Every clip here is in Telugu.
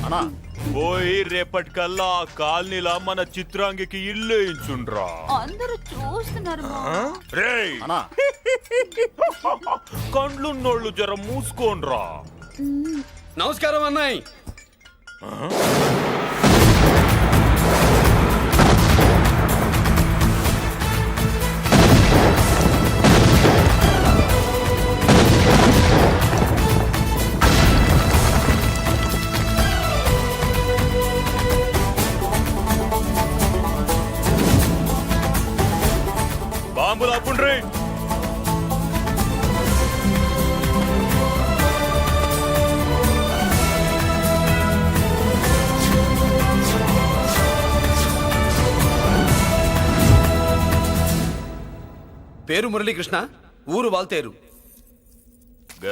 అన్నా పోయి రేపటికల్లా ఆ కాలనీలా మన చిత్రాంగికి ఇల్లు వేయించుండ్రా. అందరూ చూస్తున్నారు రేయ్ అన్నా కండ్లున్నోళ్ళు జర మూసుకోండ్రా. నమస్కారం అన్నాయ్. బాంబులు ఆపుండ్రీ. పేరు మురళీకృష్ణ, ఊరు వాల్తేరు.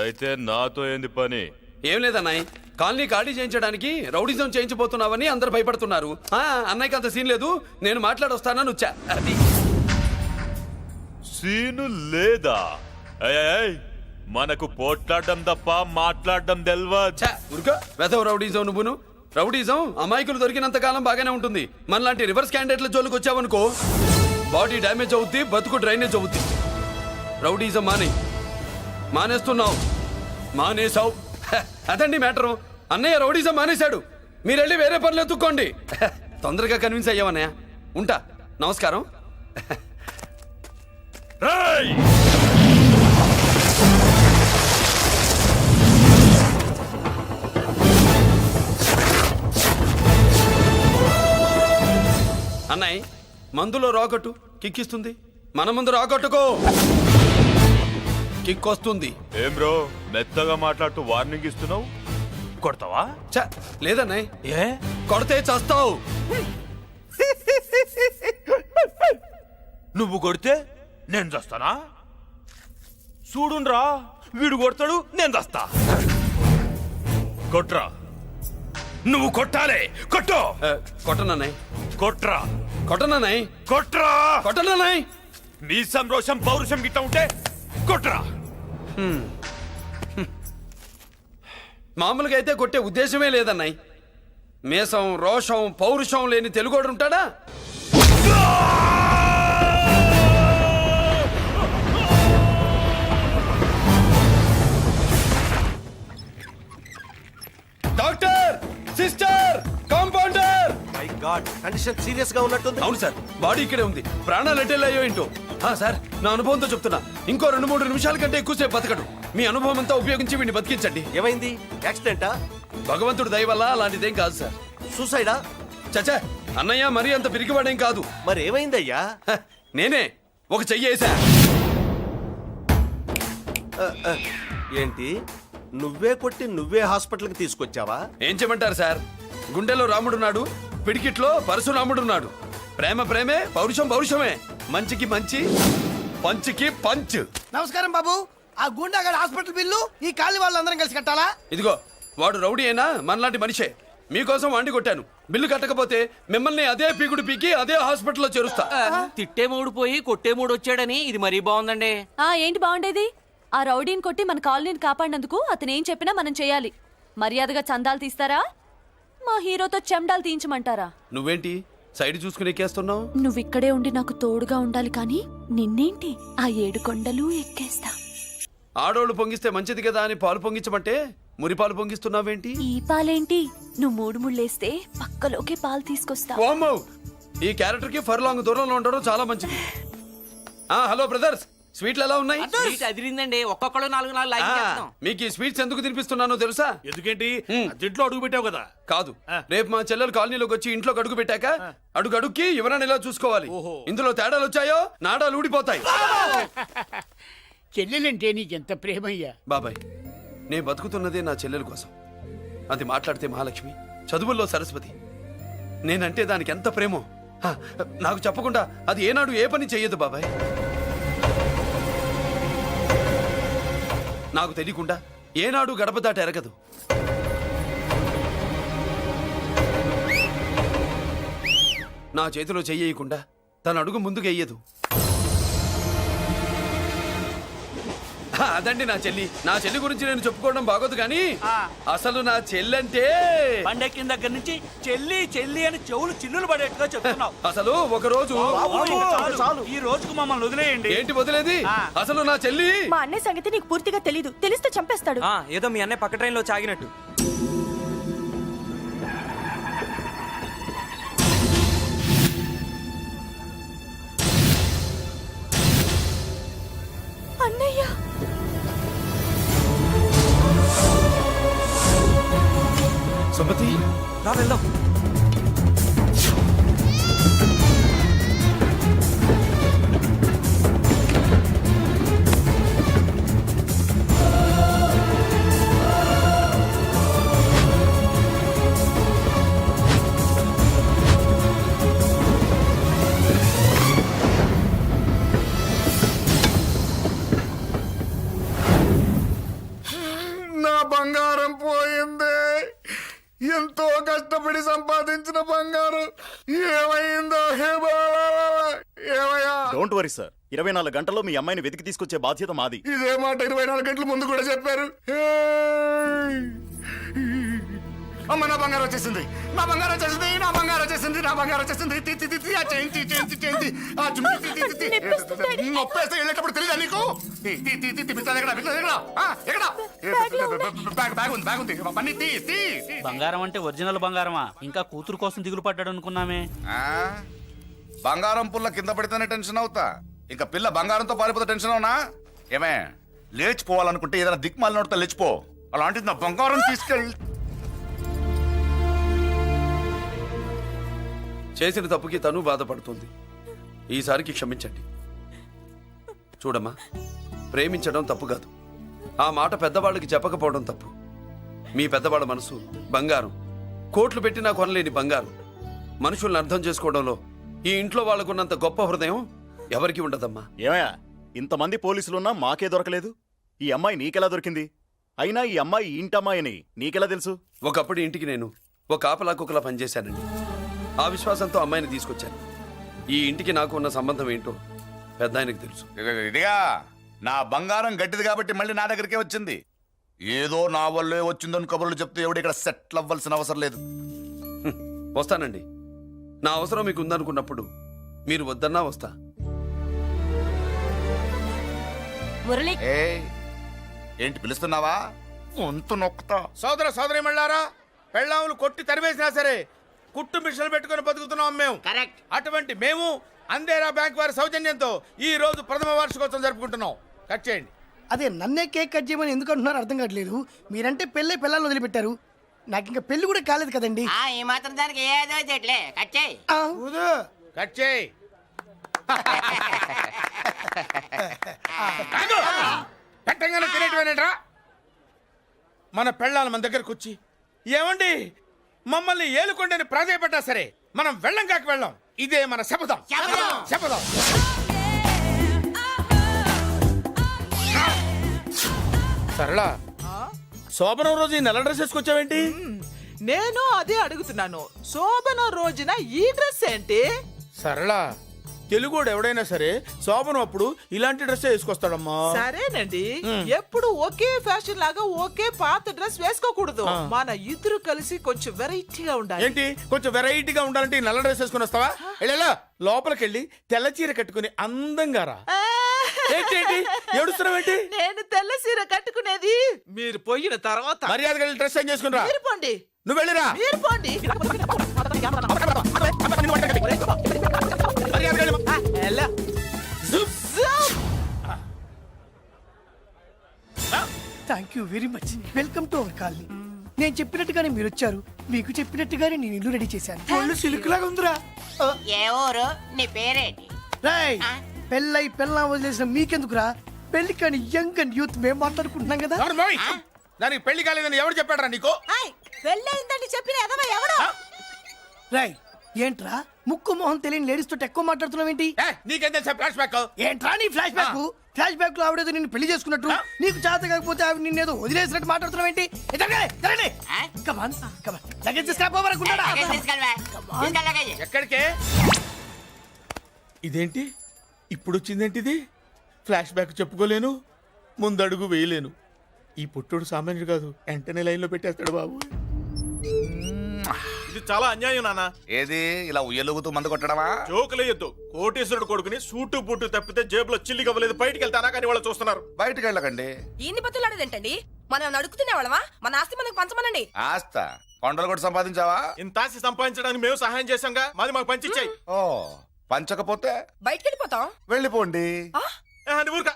అయితే నాతో ఏంది పని? ఏం లేదన్నాయ్, కాలనీ ఖాళీ చేయించడానికి రౌడిజం చేయించబోతున్నావని అందరు భయపడుతున్నారు. అన్నయ్యకి అంత సీన్ లేదు, నేను మాట్లాడొస్తానని వచ్చా. అది సీను లేదా? ఏయ్, మనకు పోట్లాడడం తప్ప మాట్లాడడం తెల్వా. ఉరుక వెధవ రౌడీజం. నువ్వును రౌడీజం అమాయకులు దొరికినంత కాలం బాగానే ఉంటుంది. మనలాంటి రివర్స్ క్యాండిడేట్ల జోలికి వచ్చావనుకో బాడీ డ్యామేజ్ అవుద్ది, బతుకు డ్రైనేజ్ అవుద్ది. రౌడీజం మానేస్తున్నావు, మానేసావు. అదండి మ్యాటరు. అన్నయ్య రౌడీజం మానేశాడు, మీరెళ్ళి వేరే పనులు ఎత్తుక్కోండి. తొందరగా కన్విన్స్ అయ్యావన్నయ్య. ఉంటా, నమస్కారం. రేయ్ అన్నయ్య మందులో రాకట్టు కిక్కిస్తుంది, మన ముందు రాకట్టుకో కిక్ వస్తుంది. ఏం బ్రో మెత్తగా మాట్లాడుతూ వార్నింగ్ ఇస్తున్నావు? కొడతావా? లేదన్నయ్య, ఏ కొడితే చస్తావు. నువ్వు కొడితే నేను చస్తానా? చూడుండ్రా, వీడు కొడతాడు, నేను చస్తా. కొట్రా, నువ్వు కొట్టాలే. కొట్టు. కొట్టనన్నయ్య, కొట్రా. కొట్టనన్నయ్య, కొట్రా. కొట్టనన్నయ్య. నీ సంరోషం పౌరుషం గిట్ట ఉంటే కొట్రా. మామూలుగా అయితే కొట్టే ఉద్దేశమే లేదన్నయ్య. మేషం రోషం పౌరుషం లేని తెలుగోడు ఉంటాడా? Doctor, sister, compounder. My God, condition serious గా ఉన్నట్టుంది. అవును సార్, బాడీ ఇక్కడే ఉంది, ప్రాణాలు ఎట్టెళ్ళాయో ఏంటో. సార్, నా అనుభవంతో చెప్తున్నా, ఇంకో 2-3 నిమిషాల కంటే ఎక్కువసేపు బతకడు. మీ అనుభవం అంతా ఉపయోగించి వీడిని బతికించండి. ఏమైంది? యాక్సిడెంటా? భగవంతుడు దయ వల్ల అలాంటిదేం కాదు సార్. సూసైడా? చచ్చా, అన్నయ్య మరీ అంత పిరికివాడేం కాదు. మరి ఏమైందయ్యా? నేనే ఒక చెయ్యి వేసా. ఏంటి, నువ్వే కొట్టి నువ్వే హాస్పిటల్కి తీసుకొచ్చావా? ఏం చేయమంటారు సార్, గుండెలో రాముడున్నాడు, పిడికిట్లో పరశురాముడున్నాడు. ప్రేమ ప్రేమే, పౌరుషం పౌరుషమే. మంచికి మంచి, పంచికి పంచ్. నమస్కారం బాబు. ఆ గుండాగడ్ హాస్పిటల్ బిల్లు ఈ కాలి వాళ్ళందరం కలిసి కట్టాలా? ఇదిగో, వాడు రౌడీ అయినా మనలాంటి మనిషే. మీకోసం వండి కొట్టాను. బిల్లు కట్టకపోతే మిమ్మల్ని అదే పీకుడు పీకి అదే హాస్పిటల్లో చేరుస్తా. తిట్టే మూడు పోయి కొట్టే మూడు వచ్చాడని ఇది మరీ బాగుందండి. ఏంటి బాగుండేది? ఆ రౌడీని కొట్టి మన కాలనీని కాపాడినందుకు అతను ఏం చెప్పినా మనం చేయాలి. మర్యాదగా చందాలు తీస్తారా, మా హీరోతో చెండాలు తీయించమంటారా? నువ్వేంటి సైడ్ చూసుకుని ఎక్కేస్తున్నావు? నువ్విక్కడే ఉండి నాకు తోడుగా ఉండాలి, కానీ నిన్నేంటి ఆ 7 కొండలు ఎక్కేస్తా. ఆడోళ్ళు పొంగిస్తే మంచిది కదా అని పాలు పొంగించమంటే మురిపాలు పొంగిస్తున్నావేంటి? ఈ పాలేంటి, నువ్వు 3 ముళ్ళేస్తే పక్కలోకే పాలు తీసుకొస్తా. ఓమ్మో, ఈ క్యారెక్టర్ కి ఫర్ లాంగ్ దూరంలో ఉండడం చాలా మంచిది. హలో బ్రదర్స్, స్వీట్లు ఎలా ఉన్నాయి? స్వీట్ అదిరిందండి, ఒక్కొక్కడు 4 లైక్ చేద్దాం. మీకు ఈ స్వీట్స్ ఎందుకు తినిపిస్తున్నానో తెలుసా? ఎందుకేంటి, ఇంట్లో అడుగు పెట్టావు కదా. కాదు, రేపు మా చెల్లెలు కాలనీలోకి వచ్చి ఇంట్లో అడుగు పెట్టాక అడుగుకి ఎవరైనా ఇలా చూసుకోవాలి. ఇందులో తేడాలు వచ్చాయో నాడాలు ఊడిపోతాయి. చెల్లెలంటే నీకెంత ప్రేమయ్యా. బాబాయ్, నేను బతుకుతున్నదే నా చెల్లెల కోసం. అది మాట్లాడితే మహాలక్ష్మి, చదువుల్లో సరస్వతి. నేనంటే దానికి ఎంత ప్రేమో నాకు చెప్పకుండా అది ఏనాడు ఏ పని చెయ్యదు బాబాయ్. నాకు తెలియకుండా ఏనాడు గడప దాట ఎరగదు. నా చేతిలో చెయ్యకుండా తన అడుగు ముందుకు వెయ్యదు. అదండి నా చెల్లి గురించి నేను చెప్పుకోవడం బాగోదు కానీ అసలు నా చెల్లంటే పండెక్కిన దగ్గర నుంచి చెల్లి చెల్లి అని చెవులు చిల్లులు పడేట్టుగా చెప్తున్నావు. అసలు ఒక రోజు చాలు. ఈ రోజుకు మమ్మల్ని వదిలేయండి. ఏంటి వదిలేది? అసలు నా చెల్లి మా అన్నయ్య సంగతి నీకు పూర్తిగా తెలీదు. తెలిస్తే చంపేస్తాడు. ఏదో మీ అన్నయ్య పక్క ట్రైన్లో చాగినట్టు. అన్నయ్య సుమతి రా వెళ్దాం. నా బంగారం పోయింది. ఎంతో కష్టపడి సంపాదించిన బంగారం ఏమైందో హే బాబా, ఏమయ్యా? డోంట్ వరీ సార్, 24 గంటల్లో మీ అమ్మాయిని వెతికి తీసుకొచ్చే బాధ్యత మాది. ఇదే మాట 24 గంటల ముందు కూడా చెప్పారు. హేయ్! అమ్మ నా బంగారం వచ్చేసింది, నా బంగారం వచ్చేసింది, నా బంగారం వచ్చేసింది, నా బంగారం వచ్చేసింది. తి, తి, తి, తి, ఆ చేయించి చేయించి చేయించి ఆ చుమ్మి తి, తి, తి, తి. నొప్పేస్తే వెళ్ళేటప్పుడు తెలియదా నీకు? తి, తి, తి, తి, తి, పిస్తాది ఎక్కడ? పిస్తాది ఎక్కడ? ఆ, ఎక్కడ? బ్యాగ్ ఉంది పని తీ తీ తీ. బంగారం అంటే ఒరిజినల్ బంగారమా? ఇంకా కూతురు కోసం దిగులు పడ్డాడు అనుకున్నామే. ఆ? బంగారం పుల్ల కింద పడితేనే టెన్షన్ అవుతా, ఇంకా పిల్ల బంగారంతో పారిపోతే టెన్షన్ అవునా? ఏమే లేచిపోవాలనుకుంటే ఏదైనా దిక్మాలినోడితో లేచిపో. అలాంటిది నా బంగారం తీసుకెళ్ళి చేసిన తప్పుకి తను బాధపడుతుంది. ఈసారికి క్షమించండి. చూడమ్మా, ప్రేమించడం తప్పు కాదు, ఆ మాట పెద్దవాళ్ళకి చెప్పకపోవడం తప్పు. మీ పెద్దవాళ్ళ మనసు బంగారం, కోట్లు పెట్టినా కొనలేని బంగారం. మనుషుల్ని అర్థం చేసుకోవడంలో ఈ ఇంట్లో వాళ్ళకున్నంత గొప్ప హృదయం ఎవరికి ఉండదమ్మా. ఏమయ్యా, ఇంతమంది పోలీసులున్నా మాకే దొరకలేదు. ఈ అమ్మాయి నీకెలా దొరికింది? అయినా ఈ అమ్మాయి ఈ ఇంటమ్మాయి అని నీకెలా తెలుసు? ఒకప్పుడు ఇంటికి నేను ఒక ఆపలా కుక్కలా పనిచేశానండి. ఆ విశ్వాసంతో అమ్మాయిని తీసుకొచ్చాను. ఈ ఇంటికి నాకు ఉన్న సంబంధం ఏంటో పెద్ద ఆయనకు తెలుసు. ఇదిగా నా బంగారం గట్టిది కాబట్టి మళ్ళీ నా దగ్గరికే వచ్చింది. ఏదో నా వల్లే వచ్చిందని కబుర్లు చెప్తే ఎవడు ఇక్కడ సెటిల్ అవ్వాల్సిన అవసరం లేదు. వస్తానండి. నా అవసరం మీకు ఉందనుకున్నప్పుడు మీరు వద్దన్నా వస్తా. మురళి ఏంటి పిలుస్తున్నావా? వంతు నొక్కుతా. సోదర సోదరి మళ్ళారా, పెళ్ళాములు కొట్టి తరివేసినా సరే కుట్టు మిషన్లు పెట్టుకుని బతుకుతున్నాం మేము. కరెక్ట్. అటువంటి మేము అందేరా బ్యాంక్ వారి సౌజన్యంతో ఈ రోజు ప్రథమ వార్షికోత్సవం జరుపుకుంటున్నాం. కట్ చేయండి. అదే నన్నే కేక్ కట్ చేయమని ఎందుకు అంటున్నారో అర్థం కావట్లేదు. మీరంటే పెళ్ళే పిల్లలు వదిలిపెట్టారు, నాకు ఇంకా పెళ్లి కూడా కాలేదు కదండి. ఈ మాత్రం దానికి ఏదో చెట్లే కట్ చేయి. కట్ చేయి. పెట్టంగానే తినేటివేనేట్రా? మన పెళ్ళాలు మన దగ్గరకు వచ్చి ఏమండి మమ్మల్ని ఏలుకొండని ప్రాధాయపడ్డా సరే మనం వెళ్ళం కాక వెళ్ళం. ఇదే మన శపథం. శపథం. సరళ, శోభనం రోజు ఈ నల్ల డ్రెస్ వేసుకొచ్చావేంటి? నేను అదే అడుగుతున్నాను. శోభన రోజున ఈ డ్రెస్ ఏంటి? సరళ, తెలుగుడు ఎవడైనా సరే శోభనం అప్పుడు ఇలాంటి డ్రెస్ వేసుకొస్తాడమ్మా. సరేనండి, ఎప్పుడు ఒకే ఫ్యాషన్ లాగా ఒకే పాత డ్రెస్ వేసుకోకూడదు. మన ఇద్దరు కలిసి కొంచెం వెరైటీగా ఉండాలి. ఏంటి కొంచెం వెరైటీగా ఉండాలంటే ఈ నల్ల డ్రెస్ వేసుకుని వస్తావా? వెళ్ళా లోపలికి వెళ్ళి తెల్ల చీర కట్టుకుని అందంగా రా. ఏంటి ఏడుస్తున్నావేంటి? నేను తెల్ల సీర కట్టుకునేది మీరు పోయిన తర్వాత. మర్యాదగా వెళ్ళి డ్రెస్ చేంజ్ చేసుకుని రా. మీరు పోండి. నువ్వు వెళ్ళిరా. మీరు పోండి. మర్యాదగా వెళ్ళి. ఎలా? Thank you very much. Welcome to our colony. నేను చెప్పినట్టుగానే మీరు వచ్చారు, మీకు చెప్పినట్టుగానే నేను ఇల్లు రెడీ చేశాను. ఒళ్ళు సిల్క్ లాగా ఉందిరా. ఏ ఊరు? నీ పేరేంటి? రాయ్, పెళ్ళై పెళ్ళా వదిలేసిన మీకెందుకురా? పెళ్లి కాని యంగ్ అండ్ యూత్ మేము మాట్లాడుకుంటున్నాం కదా. దానికి పెళ్లి కాలేదని ఎవరు చెప్పాడరా నీకు? పెళ్ళయిందని చెప్పిన ఎదవ ఎవడు? రాయ్, ఏంట్రా ముక్కు మొహం తెలియని లేడీస్ తోటి ఎక్కువ మాట్లాడుతున్నావు ఏంటి? నీకేం తెలుసా ఫ్లాష్ బ్యాక్? ఏంట్రా నీ ఫ్లాష్ బ్యాక్? ఫ్లాష్ బ్యాక్ లో ఆవిడేదో నిన్ను పెళ్లి చేసుకున్నట్టు, నీకు చేత కాకపోతే ఆవిడ నిన్నేదో వదిలేసినట్టు మాట్లాడుతున్నావు ఏంటి? ఎక్కడికే? ఇదేంటి ఇప్పుడు వచ్చిందేంటిది? ఫ్లాష్ బ్యాక్ చెప్పుకోలేను, ముందడుగు వేయలేను. ఈ పుట్టుడు సామాన్యుడు కాదు, వెంటనే లైన్లో పెట్టేస్తాడు బాబు. ఇది చాలా అన్యాయం నాన్న. ఏది ఇలా ఉయ్యలుగుతూ మందు కొట్టడమా? జోకులేయొద్దు. కోటేశ్వరుడు కొడుకుని సూటు బూటు తప్పితే జేబులో చిల్లి కవ్వలేదు, బయటికి వెళ్తానా కానీ వాళ్ళు చూస్తున్నారు. బయటికి వెళ్ళకండి. ఈయన్ని బతులాడేదేంటండి? మనం అడుగుతున్నా వాళ్ళమా? మన ఆస్తి మనకు పంచమనండి. ఆస్త కొండలు కూడా సంపాదించావా? ఇంత ఆస్తి సంపాదించడానికి మేము సహాయం చేశాంగా, మాది మాకు పంచిచ్చాయి. ఓ పంచకపోతే బయటికి వెళ్ళిపోతాం. వెళ్ళిపోండి. ఊరుక.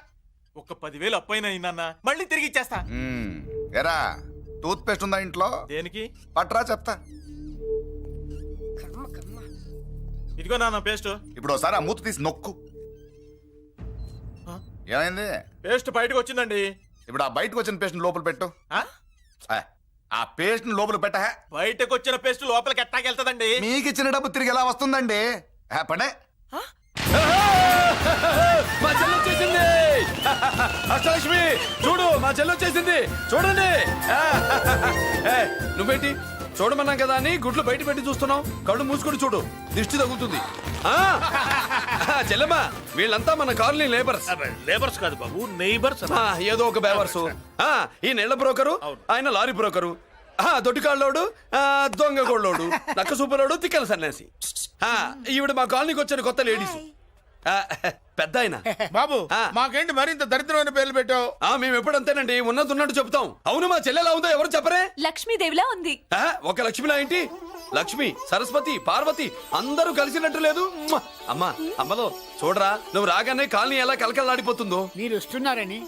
ఒక్క 10,000 అప్పైనా నాన్న, మళ్ళీ తిరిగి ఇచ్చేస్తా. ఎరా టూత్ పేస్ట్ ఉందా ఇంట్లో? దేనికి? పట్రా చెప్తా. ఇదిగో నాన్న పేస్ట్. ఇప్పుడు ఒకసారి ఆ మూత తీసి నొక్కు. ఏమైంది? పేస్ట్ బయటకు వచ్చిందండి. ఇప్పుడు ఆ బయటకు వచ్చిన పేస్ట్ లోపల పెట్టు. ఆ పేస్ట్ లోపల పెట్ట. బయటకు వచ్చిన పేస్ట్ లోపలికి ఎట్టాకెళ్తదండి? మీకు ఇచ్చిన డబ్బు తిరిగి ఎలా వస్తుందండి? పడే మా చెల్లి వచ్చేసింది. అష్టలక్ష్మి చూడు, మా చెల్లి వచ్చేసింది చూడండి. నువ్వేంటి చూడమన్నాం కదా అని గుడ్లు బయట పెట్టి చూస్తున్నావు? కళ్ళు మూసుకొని చూడు, దిష్టి తగులుతుంది. చెల్లెమ్మా, వీళ్ళంతా మన కాలనీ లేబర్స్. లేబర్స్ కాదు బాబు, నైబర్స్. ఏదో ఒక బేవర్స్. ఈ నెళ్ల బ్రోకరు, ఆయన లారీ బ్రోకరు, దొడ్డికాళ్ళోడు, దొంగ గోళ్ళోడు, నక్క సూపరోడు, తిక్కల సన్యాసి. ఈవిడ మా కాలనీకి వచ్చిన కొత్త లేడీస్. పెద్ద ఆయన. బాబు మాకేంటి మరింత దరిద్రమైన పేర్లు పెట్టావు? మేము ఎప్పుడంతేనండి, ఉన్నది ఉన్నట్టు చెప్తాం. అవును, మా చెల్లెలా ఉందో ఎవరు చెప్పరే? లక్ష్మీదేవిలా ఉంది. ఒక లక్ష్మిలా ఏంటి? లక్ష్మి, సరస్వతి, పార్వతి అందరూ కలిసినట్టు లేదు. అమ్మా, అమ్మలో చూడరా, నువ్వు రాగానే కాలనీ ఎలా కలకలాడిపోతుందో. మీరు వస్తున్నారని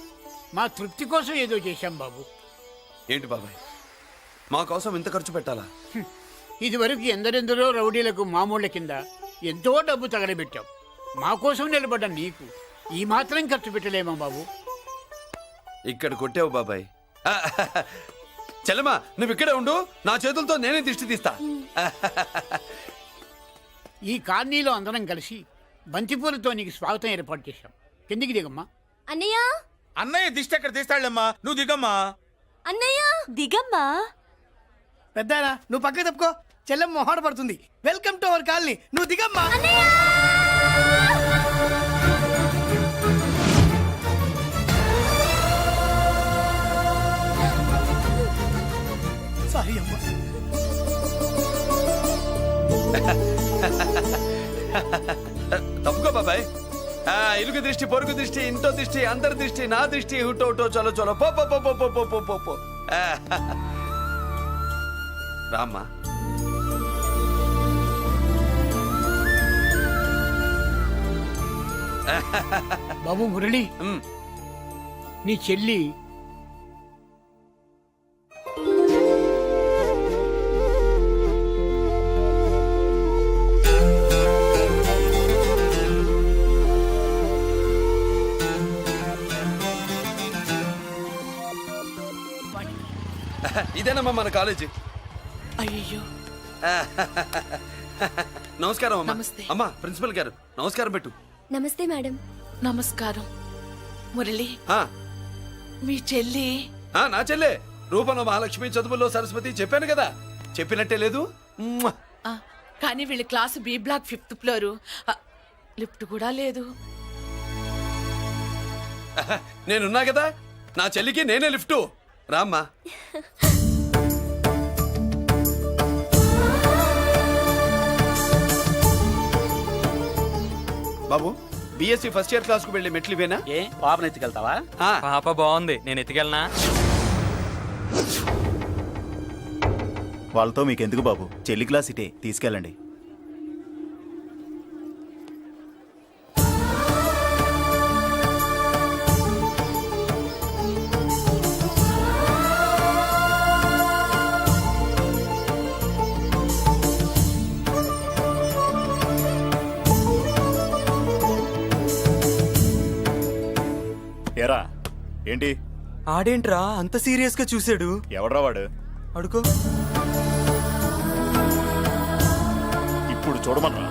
మా తృప్తి కోసం ఏదో చేశాం బాబు. ఏంటి బాబాయ్, మా కోసం ఇంత ఖర్చు పెట్టాలా? ఇదివరకు ఎందరెందరో రౌడీలకు మామూళ్ళ కింద ఎంతో డబ్బు తగలబెట్టాం. మా కోసం నిలబడ్డ నీకు ఈ మాత్రం ఖర్చు పెట్టలేమా బాబు? ఇక్కడ కొట్టావు బాబాయ్. చెల్లెమ్మా, నువ్వు ఇక్కడే ఉండు, నా చేతులతో నేనే దిష్టి తీస్తా. ఈ కాలనీలో అందరం కలిసి బంతిపూలతో నీకు స్వాగతం ఏర్పాటు చేశాం. కిందికి దిగమ్మా. అన్నయ్య, అన్నయ్య దిష్టి ఎక్కడ తీస్తాడమ్మా, నువ్వు దిగమ్మా. అన్నయ్య దిగమ్మా. పెద్దాయనా, నువ్వు పక్కకి తప్పుకో, చెల్లెమ్మ మొహాట పడుతుంది. వెల్కమ్ టు అవర్ కాలనీ, నువ్వు దిగమ్మా. సారీ అమ్మా. తప్పుకో బాబాయ్. ఇరుగు దృష్టి, పొరుగు దృష్టి, ఇంటో దృష్టి, అందరి దృష్టి, నా దృష్టి, హుటో హుటో, చలో చలో, పో పో పో పో పో పో పో పో. రామ్మా. బాబు మురళి, నీ చెల్లి ఇదేనమ్మా మన కాలేజీ. అయ్యో, నమస్కారం అమ్మా. నమస్తే. అమ్మా, ప్రిన్సిపల్ గారు నమస్కారం పెట్టు. నమస్తే మేడం. నమస్కారం. మురళి, ఆ, మీ చెల్లి నా చెల్లె రూపంలో మహాలక్ష్మి, చదువుల్లో సరస్వతి. చెప్పాను కదా, చెప్పినట్టే లేదు. కానీ వీళ్ళ class B block 5th floor. Lift కూడా లేదు. నేనున్నా కదా, నా చెల్లికి నేనే లిఫ్టు. రామ్మా. బాబు, బిఎస్సి ఫస్ట్ ఇయర్ క్లాస్ కు వెళ్ళి మెట్లు ఇవేనా? ఏ పాపను ఎత్తుకెళ్తావా? పాప బాగుంది, నేను ఎత్తుకెళ్ళనా? వాళ్ళతో మీకెందుకు బాబు, చెల్లి క్లాస్ ఇటే, తీసుకెళ్ళండి. ఎరా ఏంటి? ఆడేంట్రా అంత సీరియస్ గా చూసాడు? ఎవడ్రా వాడు? అడుకో. ఇప్పుడు చూడమన్నా.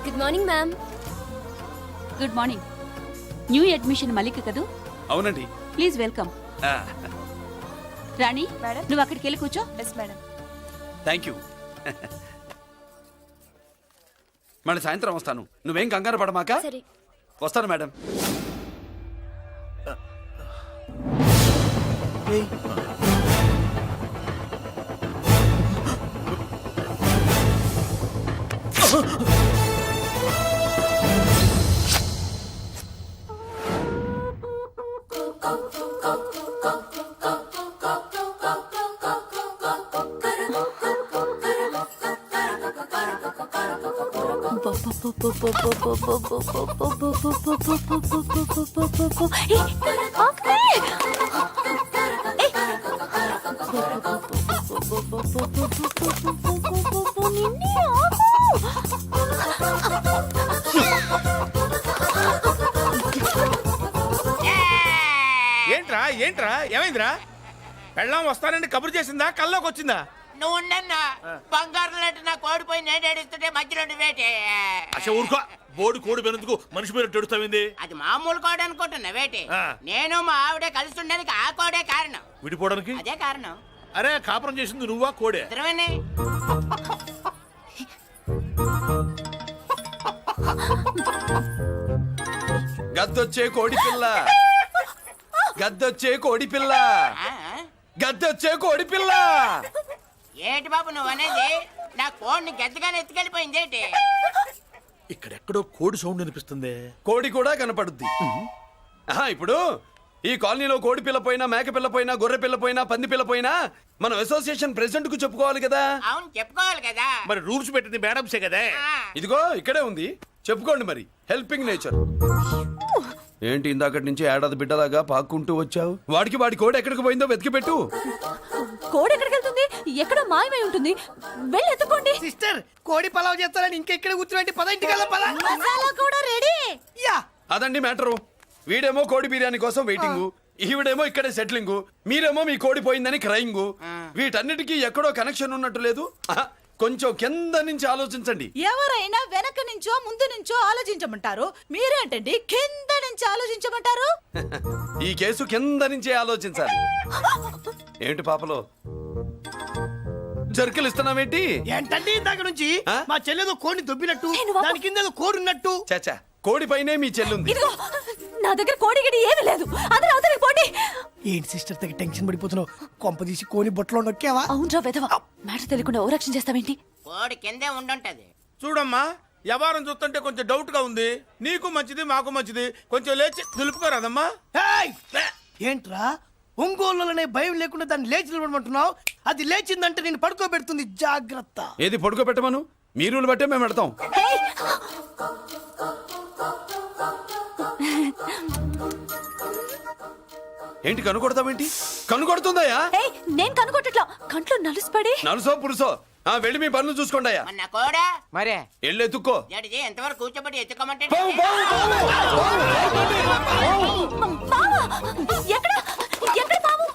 Good morning ma'am. Good morning. New admission Mallika కదూ? అవునండి. Please welcome. రాణి, నువ్వు అక్కడికి వెళ్ళి కూర్చో. Yes madam. Thank you. మళ్ళీ సాయంత్రం వస్తాను. నువ్వేం కంగారు పడమాక. సరే. వస్తాను మేడం. ఏంట్రా ఏంట్రా ఏమైందిరా? పెళ్ళాం వస్తానని కబురు చేసిందా కల్లోకి వచ్చిందా? నువ్వు ఉండన్నా బంగారం లాంటి నా కోడిపోయి నేను ఏడుస్తుంటే మధ్యలో నువ్వేటే అసలు ఊరుకో. బోడి కోడి పెనందుకు మనిషి మీద తెడుస్తావింది. అది మామూలు కోడి అనుకుంటున్నా వేటే ఆ. నేను మా ఆవిడే కలిసి ఉండడానికి ఆ కోడే కారణం. విడిపోవడానికి అదే కారణం. అరే కాపురం చేసింది నువ్వా కోడే? ఇద్దరమేనే. గద్దొచ్చే కోడి పిల్ల, గద్దొచ్చే కోడి పిల్ల, ఆ? గద్దొచ్చే కోడి పిల్ల. ఏటి బాబు నువ్వు అనేది? నా కోడిని గెద్దగానే ఎత్తుకెళ్ళిపోయింది ఏంటి? ఇక్కడెక్కడో కోడి సౌండ్ అనిపిస్తుంది. కోడి కూడా కనపడుద్ది. ఆహా, ఇప్పుడు ఈ కాలనీలో కోడి పిల్ల పోయినా, మేక పిల్ల పోయినా, గొర్రె పిల్ల పోయినా, పంది పిల్ల పోయినా మనం అసోసియేషన్ ప్రెసిడెంట్ కు చెప్పుకోవాలి కదా. అవును చెప్పుకోవాలి కదా. మరి రూల్స్ పెట్టింది మేడమ్సే కదా. ఆ. ఇదిగో ఇక్కడే ఉంది, చెప్పుకోండి మరి. Helping nature. ఏంటి ఇందాకటి నుంచి ఏడాది బిడ్డలాగా పాక్కుంటూ వచ్చావు? వాడికి వాడి కోడి ఎక్కడికి పోయిందో వెతికి పెట్టు. కోడి ఎక్కడికి వెళ్తుంది? ఎక్కడో మాయమై ఉంటుంది. వెళ్ళి ఎత్తుకోండి. సిస్టర్ కోడి పలావ్ చేస్తారని ఇంకెక్కడ కూర్చోండి. పద ఇంటికి పద. మసాలా కూడా రెడీ. యా అదండి మ్యాటరు. వీడేమో కోడి బిర్యానీ కోసం వెయిటింగ్, ఈవిడేమో ఇక్కడే సెటిలింగ్, మీరేమో మీ కోడి పోయిందని క్రయింగ్. వీటన్నిటికీ ఎక్కడో కనెక్షన్ ఉన్నట్టు లేదు. ఆహా, కొంచెం కింద నుంచి ఆలోచించండి. ఎవరైనా వెనక నుంచో ముందు నుంచో ఆలోచించమంటారు, మీరేంటండి కింద నుంచి ఆలోచించమంటారు? ఈ కేసు కింద నుంచే ఆలోచించాలి. ఏంటి పాపలో జర్కలు ఇస్తున్నావేంటి? ఏంటండి ఇందాక నుంచి ఆ? మా చెల్లెదో కోడిని దొబ్బినట్టు, నేను వాపు- దాని కింద ఏదో కోడి ఉన్నట్టు. చాచా, కోడి పైనే మీ చెల్లుంది. ఇదిగో నా దగ్గర కోడి గిడి ఏమీ లేదు. అందరూ అవతలికి పోండి. ఏంటి సిస్టర్ దగ్గర టెన్షన్ పడిపోతున్నావు? కొంప తీసి కోని బొట్టలో నొక్కావా? అవునరా వెధవ. మ్యాటర్ తెలియకుండా ఓ రక్షణ చేస్తావేంటి? కోడి కిందే ఉండుంటది. చూడమ్మా, వ్యవహారం చూస్తుంటే కొంచెం డౌట్ గా ఉంది. నీకు మంచిది మాకు మంచిది, కొంచెం లేచి నిలుపుకోరాదమ్మా. ఏయ్! ఏంట్రా ఒంగోలులోనే భయం లేకుండా దాన్ని లేచి నిలబడమంటున్నావు? అది లేచిందంటే నేను పడుకోబెడుతుంది. జాగ్రత్త. ఏది పడుకోబెట్టమను, మీ రూల్ బట్టే మేము పెడతాం. ఏయ్! ఏంటి కనుకొడతావేంటి? కనుకొడుతుందయ్యా? ఏయ్, నేను కనుగొట్టట్లా. కంట్లో నలుసుపడి. నలుసో పురుసో వెళ్ళి మీ పనులు చూసుకోండి అయ్యా. మన కోడా మరే వెళ్ళి ఎత్తుక్కో. జడిది ఎంతవరకు కూర్చోబెట్టి ఎత్తుకోమంటే పావా! ఎక్కడ ఎక్కడ పాము?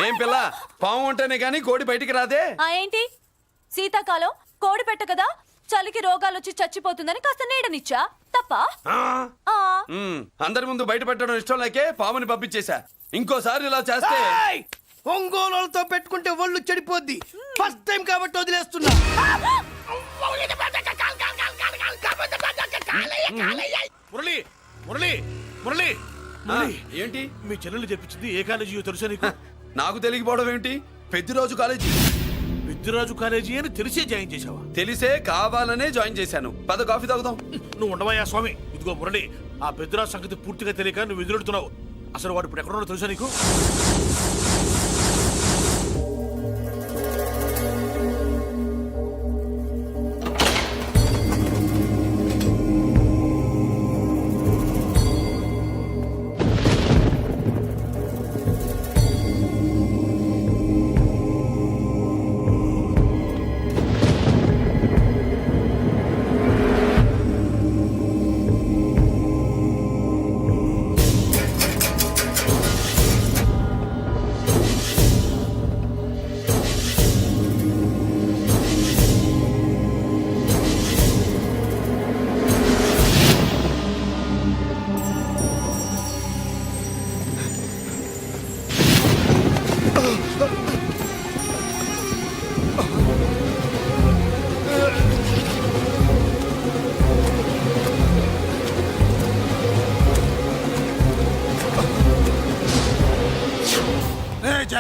ఏం పిల్ల, పాము అంటేనే గాని కోడి బయటికి రాదే. ఏంటి శీతాకాలం కోడి పెట్ట కదా, చలికి రోగాలు వచ్చి చచ్చిపోతుందని కాస్త నీడనిచ్చా. తప్ప? అందరి ముందు బయట పెట్టడం ఇష్టం లేకే పాముని పంపించేశా. ఇంకోసారి ఇలా చేస్తే ఏయ్! ఒంగోలులతో పెట్టుకుంటే ఒళ్ళు చెడిపోద్ది. ఫస్ట్ టైం కాబట్టి వదిలేస్తున్నా. మురళి మురళి మురళి ఆ, ఏంటి మీ చెల్లెలు చెప్పించింది ఏ కాలేజీ తెలుసా నీకు? నాకు తెలియకపోవడం ఏంటి? పెద్దిరాజు కాలేజీ. విద్యరాజు కాలేజీ అని తెలిసే జాయిన్ చేసావా? తెలిసే కావాలనే జాయిన్ చేశాను. పద కాఫీ తాగుదాం. నువ్వు ఉండవయ్యా స్వామి. ఇదిగో మురళి, ఆ పెద్దరాజు సంగతి పూర్తిగా తెలియక నువ్వు ఎదురెడుతున్నావు. అసలు వాడు ఇప్పుడు ఎక్కడున్నాడో తెలుసా నీకు?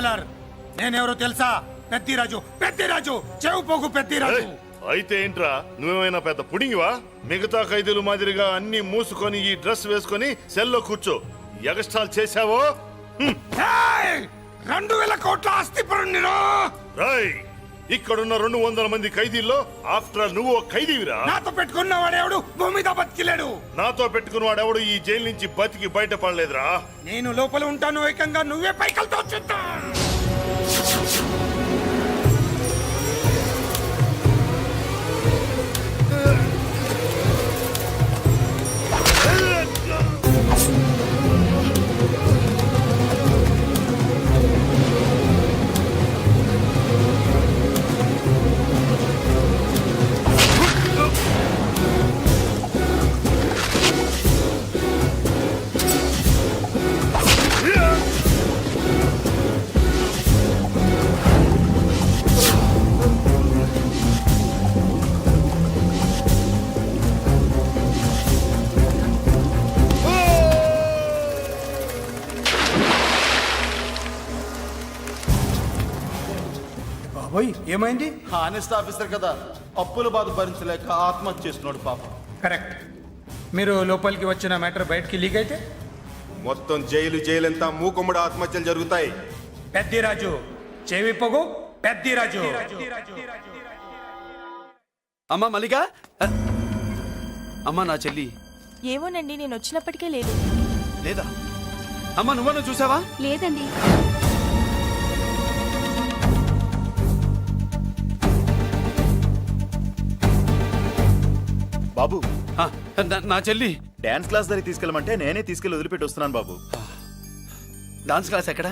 జైలర్ నేనెవరో తెలుసా? పెద్దిరాజు, పెద్దిరాజు, చెవు పోగు పెద్దిరాజు. అయితే ఏంట్రా, నువ్వేమైనా పెద్ద పుడింగివా? మిగతా ఖైదీలు మాదిరిగా అన్ని మూసుకొని ఈ డ్రెస్ వేసుకొని సెల్లో కూర్చో. ఎగస్ట్రాల్ చేశావో 2000 కోట్ల ఆస్తి పరుణ్ణిరా. రాయ్, ఇక్కడున్న 200 మంది ఖైదీల్లో ఆఫ్టర్ ఆల్ నువ్వు ఒక ఖైదీవిరా. నాతో పెట్టుకున్నవాడెవడు భూమి మీద బతికిలేడు. నాతో పెట్టుకున్నవాడెవడు ఈ జైలు నుంచి బతికి బయటపడలేదురా. నేను లోపల ఉంటాను, ఏకంగా నువ్వే పైకలతో చూద్దా. బాబోయ్, ఏమైంది? హానెస్ట్ ఆఫీసర్ కదా, అప్పుల బాధ భరించలేక ఆత్మహత్య చేసుకున్నాడు పాప. కరెక్ట్. మీరు లోపలికి వచ్చిన మ్యాటర్ బయటికి లీక్ అయితే మొత్తం జైలు అంతా మూకుమ్మడి ఆత్మహత్యలు జరుగుతాయి. పెద్దిరాజు, చెవి పొగు పెద్దిరాజు. అమ్మా మల్లిక, అమ్మా నా చెల్లి ఏమోనండి, నేను వచ్చినప్పటికే లేదు. లేదా? అమ్మా నువ్వన్నా చూసావా? లేదండి. బాబు, ఆ, నా చెల్లి డాన్స్ క్లాస్ దగ్గరికి తీసుకెళ్ళమంటే నేనే తీసుకెళ్ళి వదిలిపెట్టి వస్తున్నాను బాబు. డాన్స్ క్లాస్ ఎక్కడ?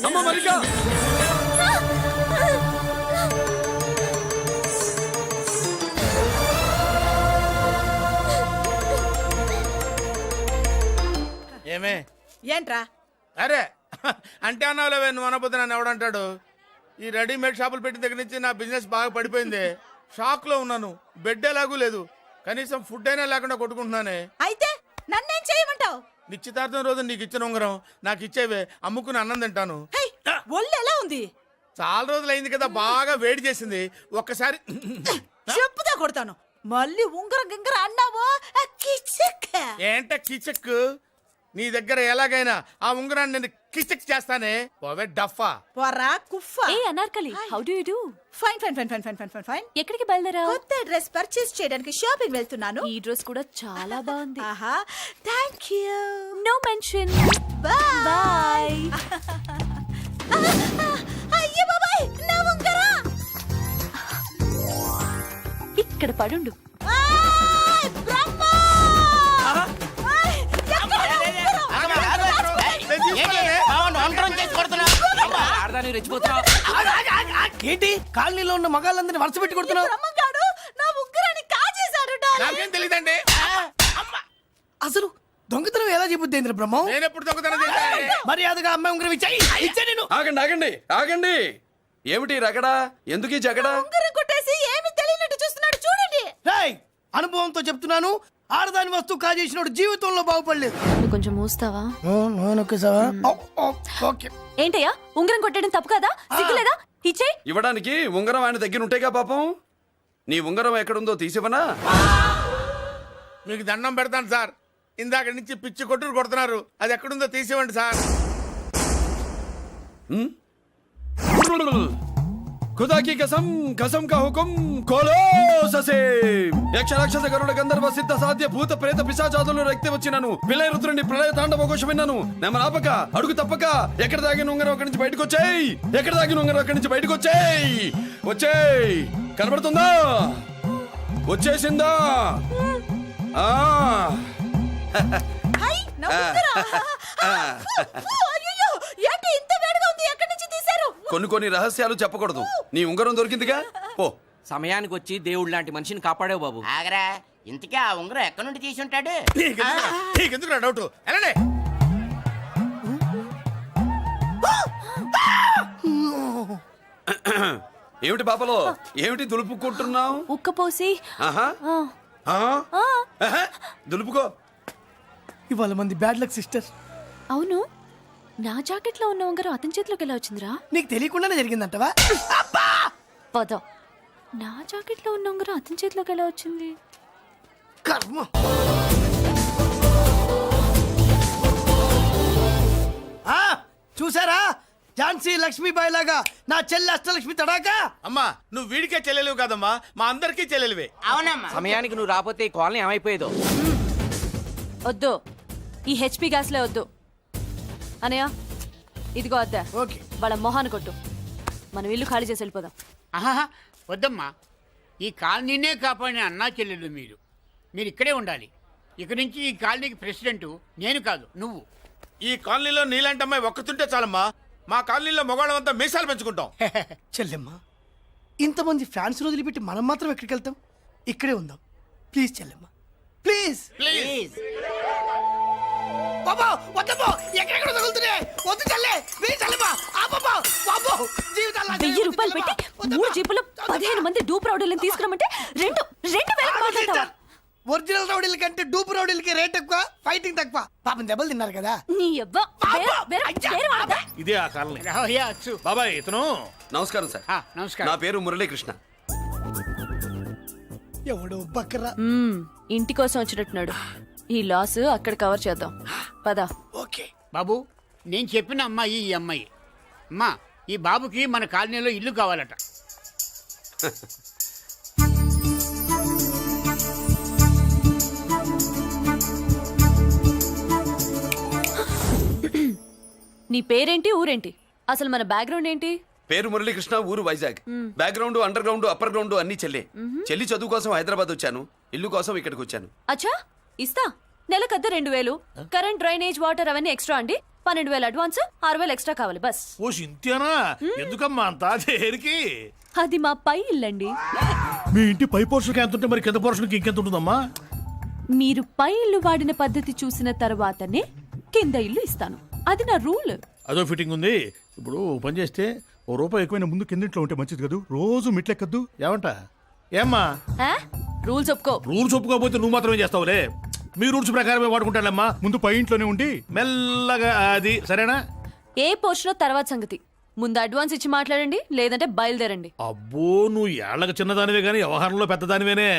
అమ్మ మల్లిక, ఏమే? ఏంట్రా? అరే అంటే అన్నావులేవే, నువ్వు అనబోద్దు నన్ను ఎవడంటాడు. ఈ రెడీమేడ్ షాపులు పెట్టిన దగ్గర నుంచి నా బిజినెస్ బాగా పడిపోయింది. షాక్ లో ఉన్నాను, బెడ్ ఎలాగూ లేదు, కనీసం ఫుడ్ అయినా లేకుండా కొట్టుకుంటున్నానే. అయితే నన్నేం చేయమంటావు? నిశ్చితార్థం రోజు నీకు ఇచ్చిన ఉంగరం నాకు ఇచ్చేవే, అమ్ముకుని అన్నం తింటాను. ఒళ్ళు ఎలా ఉంది? చాలా రోజులు అయింది కదా, బాగా వేడి చేసింది. ఒక్కసారి చెప్పుదా కొడతాను. మళ్ళీ ఉంగరం గింగర అన్నావో ఏంట కిచక్? నీ దగ్గర ఎలాగైనా ఆ ఉంగరాన్ని నేను కిచక్ చేస్తానే. పోవే డఫా. పోరా కుఫా. ఏ Anarkali, how do you do? Fine fine fine fine fine fine fine fine. ఎక్కడికి బయలుదేరావు? కొత్త డ్రెస్ పర్చేస్ చేయడానికి షాపింగ్ వెళ్తున్నాను. ఈ డ్రెస్ కూడా చాలా బాగుంది. ఆహా, thank you. No mention. Bye bye. అయ్యో బాబాయ్, నా ఉంగరం ఇక్కడ పడుండు. ఆయ్ బ్రహ్మ! ఆయ్, ఎక్కడ నా ఉంగరం? ఏంటి కాలనీలో ఉన్న మగాళ్ళందరినీ వరుస పెట్టి కొడుతున్నావు? బ్రహ్మంగాడు నా ఉంగరాన్ని కాజేశాడు డార్లింగ్. నాకేం తెలియదండి. అసలు దొంగతనం ఎలా చెబుద్ది బ్రహ్మం? నేను ఎప్పుడు దొంగతనం చేశాను? మర్యాదగా అమ్మాయి ఉంగరం ఇచ్చాయి. నేను ఆగండి ఆగండి ఆగండి. ఏమిటి రగడా? ఎందుకు ఈ జగడా? ఉంగరం కొట్టేసి ఏమీ తెలియనట్టు చూస్తున్నాడు, చూడండి. రేయ్, అనుభవంతో చెప్తున్నాను, ఆడదాని వస్తువు కాజేసినోడు జీవితంలో బాగుపడలేదు. కొంచెం మూస్తావా? ఓకే. ఏంటయ్యా, ఉంగరం కొట్టడం తప్పు కదా? సిగ్గులేదా? ఇచ్చే. ఇవ్వడానికి ఉంగరం ఆయన దగ్గర ఉంటేగా పాపం. నీ ఉంగరం ఎక్కడుందో తీసివనా? మీకు దండం పెడతాను సార్, ఇందాక నుంచి పిచ్చి కొట్టుడు కొడుతున్నారు. అది ఎక్కడుందో తీసివ్వండి సార్. खुदा की कसम, कसम का हुकुम, खोलो ससे. యక్ష రాక్షస గరుడ గంధర్వ సిద్ధ సాధ్య భూత ప్రేత పిశాచాదులను రక్తి వచ్చినాను. విలయ రుద్రుని ప్రళయ తాండవ ఘోష విన్నాను. నెమరాపక అడుగు తప్పక ఎక్కడ దాగిన ఉంగరం అక్కడి నుంచి బయటకు వచ్చేయ్. ఎక్కడ దాగిన ఉంగరం అక్కడి నుంచి బయటకు వచ్చేయ్. వచ్చేయ్. కనబడుతుందా? వచ్చేసిందా? ఆ హై, నా ఉంగరం. అయ్యో, ఏంటి ఇంత వేడిగా ఉంది? ఎక్కడి నుంచి తీశారు? కొన్ని రహస్యాలు చెప్పకూడదు. నీ ఉంగరం దొరికిందిగా, పో. సమయానికి వచ్చి దేవుడు లాంటి మనిషిని కాపాడావు బాబు. ఆగరా, ఇంతకీ ఆ ఉంగరం ఎక్కడి నుండి తీసుంటాడు? నీకెందుకు డౌట్? వెళ్ళండి. ఏమిటి పాపలో ఏమిటి దులుపుకుంటున్నావు? ఉక్కపోసి ఆహా. ఆ? ఆహా. దులుపుకో. ఇవాళ మంది బ్యాడ్ లక్ సిస్టర్. అవును, నా జాకెట్ లో ఉన్న ఉంగరం అతని చేతిలోకి ఎలా వచ్చిందిరా? నీకు తెలియకుండానే జరిగిందంటవా? పద. నా జాకెట్ లో ఉన్న ఉంగరం అతని చేతిలోకి ఎలా వచ్చింది? కర్మ. చూసారా, ఝాన్సీ లక్ష్మీబాయి లాగా నా చెల్లి అష్టలక్ష్మి తడాకా. అమ్మా నువ్వు వీడికే చెల్లెలివి కాదమ్మా, మా అందరికీ చెల్లెలివే. అవునమ్మా. సమయానికి నువ్వు రాకపోతే ఈ కాలనీ ఏమైపోయేదో. వద్దు, ఈ హెచ్పి గ్యాస్లే వద్దు. అనయ్య, ఇదిగో అద్దా. ఓకే. వాళ్ళ మొహాన్ని కొట్టు. మనం ఇల్లు ఖాళీ చేసి వెళ్ళిపోదాం. ఆహా, వద్దమ్మా. ఈ కాలనీనే కాపాడిన అన్నా చెల్లెలు మీరు ఇక్కడే ఉండాలి. ఇక నుంచి ఈ కాలనీకి ప్రెసిడెంట్ నేను కాదు, నువ్వు. ఈ కాలనీలో నీలాంటి అమ్మాయి ఒక్కతుంటే చాలమ్మా. మా కాలనీలో మగవాళ్ళమంతా మీసాలు పెంచుకుంటాం. చెల్లెమ్మ, ఇంతమంది ఫ్యాన్స్ వదిలిపెట్టి మనం మాత్రం ఎక్కడికి వెళ్తాం? ఇక్కడే ఉందాం ప్లీజ్ చెల్లెమ్మ, ప్లీజ్. ప్లీజ్. బాబా వద్దమ్మా, ఎక్కడెక్కడ తగులుతున్నాయి. వద్దు చెల్లె, ప్లీజ్ చెల్లెమ్మ. ఆపమ్మా, బాబో, జీవితాల్లో 1000 రూపాయలు పెట్టి 3 జీపులు 15 మంది డూప్ రౌడీలను తీసుకురమంటే 2,000 మాట్లాడతావా? ఒరిజినల్ రౌడీల కంటే డూపు రౌడీలకి రేట్ ఎక్కువ, ఫైటింగ్ తక్కువ. పాపం దెబ్బలు తిన్నారు కదా. నీ అబ్బా, వేరే వాడతా. ఇదే ఆ కాలనీ. రావయ్యా, అచ్చు. బాబాయ్ ఇతను. నమస్కారం సార్. నమస్కారం. నా పేరు మురళీకృష్ణ. ఎవడో బక్కరా. ఇంటి కోసం వచ్చినట్టున్నాడు. ఈ లాస్ అక్కడ కవర్ చేద్దాం. పద. ఓకే బాబు, నేను చెప్పిన అమ్మాయి ఈ అమ్మాయి. అమ్మా, ఈ బాబుకి మన కాలనీలో ఇల్లు కావాలట. నీ పేరేంటి, ఊరేంటి, అసలు మన బ్యాక్గ్రౌండ్ ఏంటి? పేరు మురళీకృష్ణ, ఊరు Vizag. Background, under ground, upper ground అన్ని చెల్లె. చెల్లి చదువు కోసం హైదరాబాద్ వచ్చాను, ఇల్లు కోసం ఇక్కడికి వచ్చాను. అచ్చా, ఇస్తా. నెలకద్ద 2000, కరెంట్, డ్రైనేజ్, వాటర్ అవన్నీ ఎక్స్ట్రా అండి. 12,000 అడ్వాన్స్, 6,000 ఎక్స్ట్రా కావాలి బస్. ఓ సింత్యానా, ఎందుకమ్మా అంత దేనికి? అది మా పై ఇల్లండి. మీ ఇంటి పై పోర్షన్కి ఎంత ఉంటే మరి కింద పోర్షన్కి ఇంకెంత ఉంటుందమ్మా? మీరు పై ఇల్లు వాడిన పద్ధతి చూసిన తర్వాతనే కింద ఇల్లు ఇస్తాను. అది నా రూల్. అదో ఫిట్టింగ్ ఉంది. ఇప్పుడు ఓ పని చేస్తే ₹1 ఎక్కువైనా ముందు కిందింట్లో ఉంటే మంచిది కదా, రోజు మెట్లెక్కద్దు. ఏమంట? ఏమ్మా? రూల్స్ ఒప్పుకో. రూల్స్ ఒప్పుకోకపోతే నువ్వు మాత్రమే చేస్తావులే. మీ రూల్స్ ప్రకారమే వాడుకుంటానమ్మా. ముందు పై ఇంట్లోనే ఉండి మెల్లగా అది సరేనా? ఏ పోర్షన్ తర్వాత సంగతి. ముందు అడ్వాన్స్ ఇచ్చి మాట్లాడండి, లేదంటే బయలుదేరండి. అబ్బో, నువ్వు ఏళ్ళకి చిన్నదానివే గానీ వ్యవహారంలో పెద్దదానివేనే.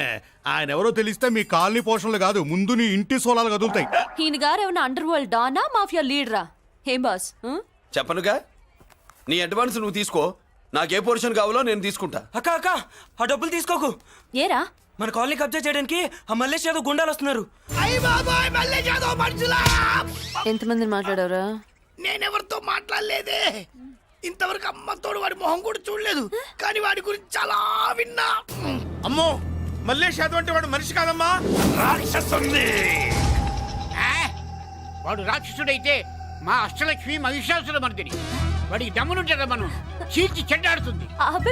ఆయన ఎవరో తెలిస్తే మీ కాలనీ పోషణలు కాదు, ముందు నీ ఇంటి సోలాలు కదులుతాయి. ఈయన గారు ఏమన్నా అండర్ వరల్డ్ డానా, మాఫియా లీడరా? ఏం బాస్? చెప్పనుగా, నీ అడ్వాన్స్ నువ్వు తీసుకో. నాకే పోర్షన్ కావాలో నేను తీసుకుంటా. అక్క అక్క, ఆ డబ్బులు తీసుకోకు. ఏరా? మన కాలనీ కబ్జా చేయడానికి ఆ మల్లేష్ యాదవ్ గుండాలు వస్తున్నారు. అయ్య బాబాయ్, మళ్ళీ చదువు మనుషులా. ఎంతమందిని మాట్లాడారా? నేనెవరితో మాట్లాడలేదే. ఇంతవరకు అమ్మతోడు వాడి మొహం కూడా చూడలేదు, కానీ వాడి గురించి చాలా విన్నా. అమ్మో, మల్లేష్ యాదవ్ అంటే వాడు మనిషి కాదమ్మా, రాక్షసుని. వాడు రాక్షసుడైతే మా అష్టలక్ష్మి మహిషాసుల మర్దిని. వాడికి దమ్మునుంటారా మనం చీల్చి చెడ్డాడుతుంది. అబ్బే,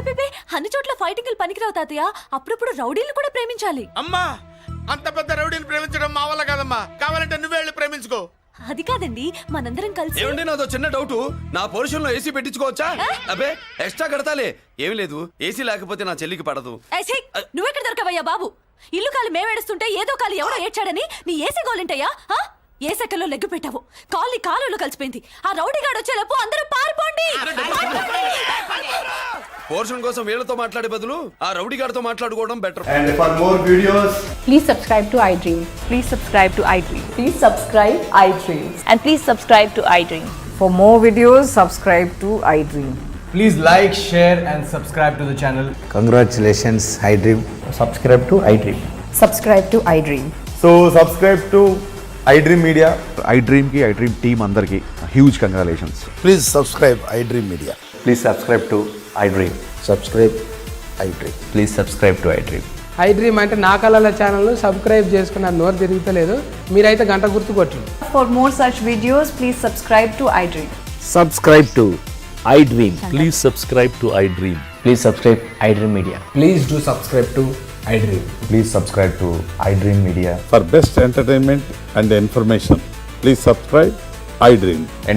అన్ని చోట్ల ఫైటింగ్ పనికిరావు తాతయ్య. అప్పుడప్పుడు రౌడీలు కూడా ప్రేమించాలి. అమ్మా, అంత పెద్ద రౌడీని ప్రేమించడం మా వల్ల కాదమ్మా. కావాలంటే నువ్వే వెళ్ళి ప్రేమించుకో. అది కాదండి, మనందరం కలిసి. ఏమండి, నాదో చిన్న డౌట్. నా పోర్షన్ లో ఏసీ పెట్టించుకోవచ్చా? అబ్బే, ఎక్స్ట్రా కడతాలే. ఏం లేదు, ఏసీ లేకపోతే నా చెల్లికి పడదు. నువ్వెక్కడ దొరకవయ్యా బాబు? ఇల్లు కాలు మేమేడుస్తుంటే ఏదో కాలు ఎవడో ఏడ్చాడని నీ ఏసీ గోలింటయ్యా? ఏ సెకల్లో లెగ్గు పెట్టావు? కాలి కాలులో కలిసిపోయింది. ఆ రౌడీగాడు వచ్చేలోపు అందరూ పారిపోండి. పోర్షన్ కోసం వీళ్ళతో మాట్లాడే బదులు ఆ రౌడీ గారితో మాట్లాడుకోవడం better. And for more videos, please subscribe to iDream. Please subscribe to iDream. Please subscribe iDream. And please subscribe to iDream. For more videos, subscribe to iDream. please like, share and subscribe to the channel. Congratulations, iDream. Subscribe to iDream. Subscribe to iDream. So subscribe to iDream Media. iDream ki iDream team andarki huge congratulations. Please subscribe iDream Media. Please subscribe to iDream. Subscribe iDream. Please subscribe to iDream. iDream అంటే నా కళల ఛానల్ సబ్స్క్రైబ్ చేసుకున్న నోరు తిరుగుతలేదు. మీరైతే గంట గుర్తు కొట్టండి. For more such videos, please subscribe to iDream. Subscribe to iDream. Please subscribe to iDream. Please subscribe iDream Media. Please do subscribe to iDream. Please subscribe to iDream Media. For best entertainment and information, please subscribe iDream. And